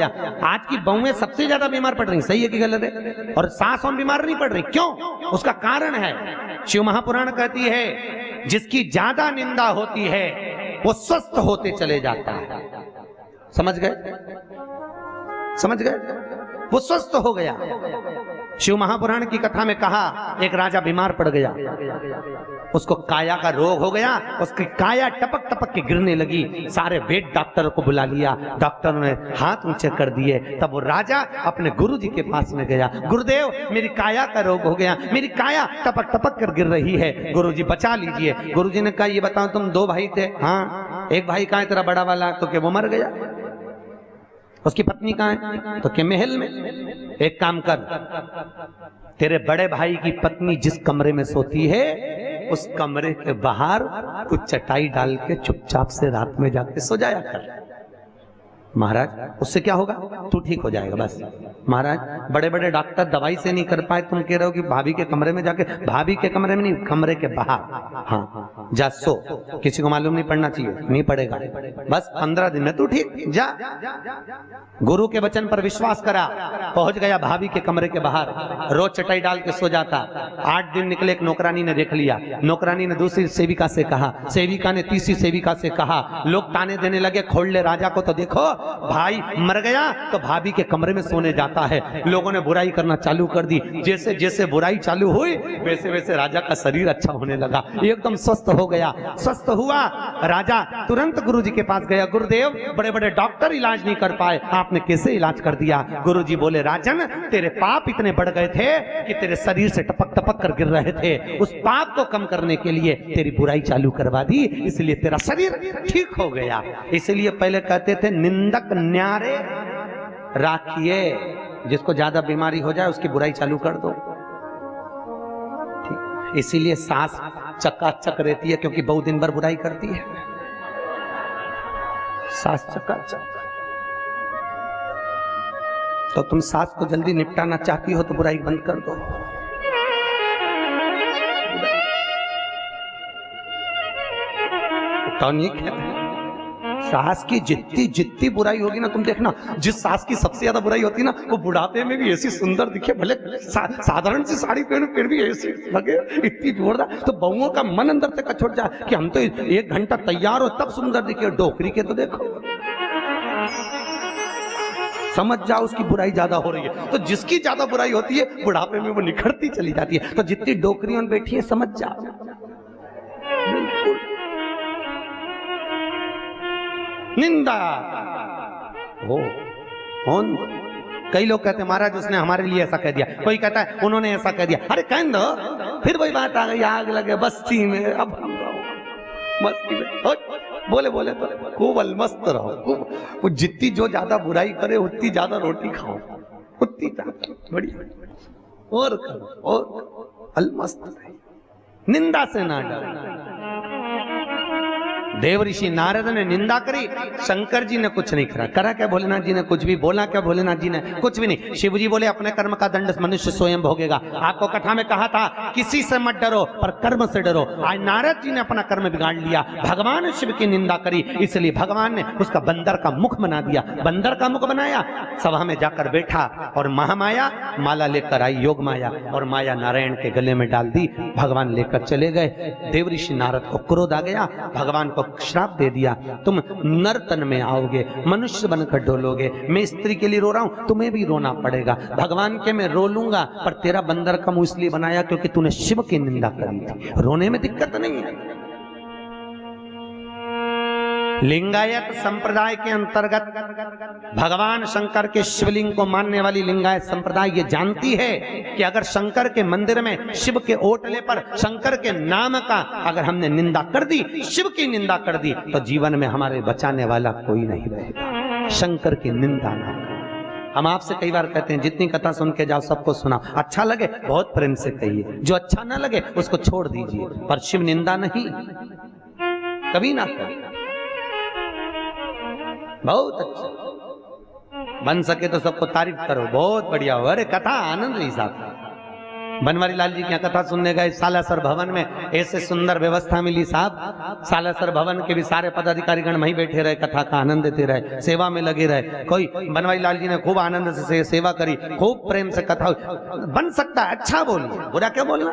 आज की बहुएं सबसे ज्यादा बीमार पड़ रही, सही है कि गलत है? और सास हम बीमार नहीं पड़ रही, क्यों? उसका कारण है, शिव महापुराण कहती है जिसकी ज्यादा निंदा होती है वो स्वस्थ होते चले जाता है। समझ गए? समझ गए? वो स्वस्थ हो गया। शिव महापुराण की कथा में कहा एक राजा बीमार पड़ गया, उसको काया का रोग हो गया, उसकी काया टपक टपक के गिरने लगी। सारे वेद डॉक्टर को बुला लिया, डॉक्टरों ने हाथ ऊंचे कर दिए। तब वो राजा अपने गुरुजी के पास में गया, गुरुदेव मेरी काया का रोग हो गया, मेरी काया टपक टपक कर गिर रही है, गुरुजी बचा लीजिए। गुरुजी ने कहा ये बताओ तुम दो भाई थे? हाँ। एक भाई कहाँ है तेरा बड़ा वाला? तो क्या वो मर गया। उसकी पत्नी कहाँ है? तो क्या महल में। एक काम कर, तेरे बड़े भाई की पत्नी जिस कमरे में सोती है उस कमरे के बाहर कुछ चटाई डाल के चुपचाप से रात में जाके सो जाया कर। महाराज उससे क्या होगा? तू ठीक हो जाएगा बस। महाराज बड़े बड़े डॉक्टर दवाई से नहीं कर पाए, तुम कह रहे हो कि भाभी के कमरे में जाके, भाभी के कमरे में नहीं, कमरे के बाहर। हाँ जा सो, किसी को मालूम नहीं पड़ना चाहिए, नहीं पड़ेगा, बस 15 दिन में तू ठीक जा। गुरु के वचन पर विश्वास करा, पहुंच गया भाभी के कमरे के बाहर, रोज चटाई डाल के सो जाता। 8 दिन निकले, एक नौकरानी ने देख लिया, नौकरानी ने दूसरी सेविका से कहा, सेविका ने तीसरी सेविका से कहा, लोग ताने देने लगे, खोल ले राजा को तो देखो भाई मर गया तो भाभी के कमरे में सोने जाता है। लोगों ने बुराई करना चालू कर दी, जैसे जैसे बुराई चालू हुई वैसे वैसे राजा का शरीर अच्छा होने लगा, एकदम स्वस्थ हो गया। स्वस्थ हुआ राजा, तुरंत गुरुजी के पास गया, गुरुदेव बड़े बड़े डॉक्टर इलाज नहीं कर पाए, आपने कैसे इलाज कर दिया? गुरुजी बोले राजन तेरे पाप इतने बढ़ गए थे कि तेरे शरीर से टपक टपक कर गिर रहे थे, उस पाप को कम करने के लिए तेरी बुराई चालू करवा दी, इसलिए तेरा शरीर ठीक हो गया। इसलिए पहले कहते थे निंदक न्यारे राखिए, जिसको ज्यादा बीमारी हो जाए उसकी बुराई चालू कर दो। ठीक, इसीलिए सास चकाचक रहती है क्योंकि बहुत दिन भर बुराई करती है। सास चकाचक, तो तुम सास को जल्दी निपटाना चाहती हो तो बुराई बंद कर दो। टॉनिक है। सास की जितनी जितनी बुराई होगी ना, तुम देखना जिस सास की सबसे ज्यादा बुराई होती है ना वो बुढ़ापे में भी ऐसी सुंदर दिखे, भले साधारण सी साड़ी पहने फिर भी ऐसी लगे इतनी जोरदार, तो बहुओं का मन अंदर से कचोट जाए कि हम तो 1 घंटा तैयार हो तब सुंदर दिखे। डोकरी के तो देखो, समझ जाओ उसकी बुराई ज्यादा हो रही है, तो जिसकी ज्यादा बुराई होती है बुढ़ापे में वो निखरती चली जाती है। तो जितनी डोकरियों में बैठी है समझ जाओ। निंदा हो, कई लोग कहते हैं महाराज उसने हमारे लिए ऐसा कह दिया, कोई कहता है उन्होंने ऐसा कह दिया। अरे कह दो, फिर वही बात आ गई, आग लगे बस्ती में, अब हम रहो मस्ती में, बोले बोले तो खूब अलमस्त रहो। वो जितनी जो ज्यादा बुराई करे उतनी ज्यादा रोटी खाओ, उतनी ज्यादा बढ़िया और करो और अलमस्त रहे, निंदा से ना डरो। देव ऋषि नारद ने निंदा करी, शंकर जी ने कुछ नहीं करा। करा क्या भोलेनाथ जी ने? कुछ भी। बोला क्या भोलेनाथ जी ने? कुछ भी नहीं। शिव जी बोले अपने कर्म का दंड मनुष्य स्वयं भोगेगा। आपको कथा में कहा था किसी से मत डरो पर कर्म से डरो। आज नारद जी ने अपना कर्म बिगाड़ लिया, भगवान शिव की निंदा करी, इसलिए भगवान ने उसका बंदर का मुख बना दिया। बंदर का मुख बनाया, सभा में जाकर बैठा और महामाया माला लेकर आई, योग माया, और माया नारायण के गले में डाल दी। भगवान लेकर चले गए। देव ऋषि नारद को क्रोध आ गया, भगवान को श्राप दे दिया, तुम नर्तन में आओगे, मनुष्य बनकर डोलोगे। मैं स्त्री के लिए रो रहा हूं, तुम्हें भी रोना पड़ेगा। भगवान के मैं रो लूंगा पर तेरा बंदर का मुंह इसलिए बनाया क्योंकि तूने शिव की निंदा करी थी। रोने में दिक्कत नहीं है। लिंगायत संप्रदाय के अंतर्गत भगवान शंकर के शिवलिंग को मानने वाली लिंगायत संप्रदाय ये जानती है कि अगर शंकर के मंदिर में शिव के ओटले पर शंकर के नाम का अगर हमने निंदा कर दी, शिव की निंदा कर दी, तो जीवन में हमारे बचाने वाला कोई नहीं रहेगा। शंकर की निंदा ना करें। हम आपसे कई बार कहते हैं जितनी कथा सुन के जाओ सबको सुना, अच्छा लगे बहुत प्रेम से कहिए, जो अच्छा ना लगे उसको छोड़ दीजिए, पर शिव निंदा नहीं कभी ना करें। बहुत अच्छा, बन सके तो सबको तारीफ करो, बहुत बढ़िया हो, अरे कथा आनंद रही साहब। बनवारी लाल जी की यहाँ कथा सुनने गए सालासर भवन में, ऐसे सुंदर व्यवस्था मिली साहब। सालासर भवन के भी सारे पदाधिकारीगण वहीं बैठे रहे, कथा का आनंद देते रहे, सेवा में लगे रहे। कोई बनवारी लाल जी ने खूब आनंद से सेवा करी, खूब प्रेम से कथा। बन सकता है, अच्छा बोलिए, बुरा क्या बोलना।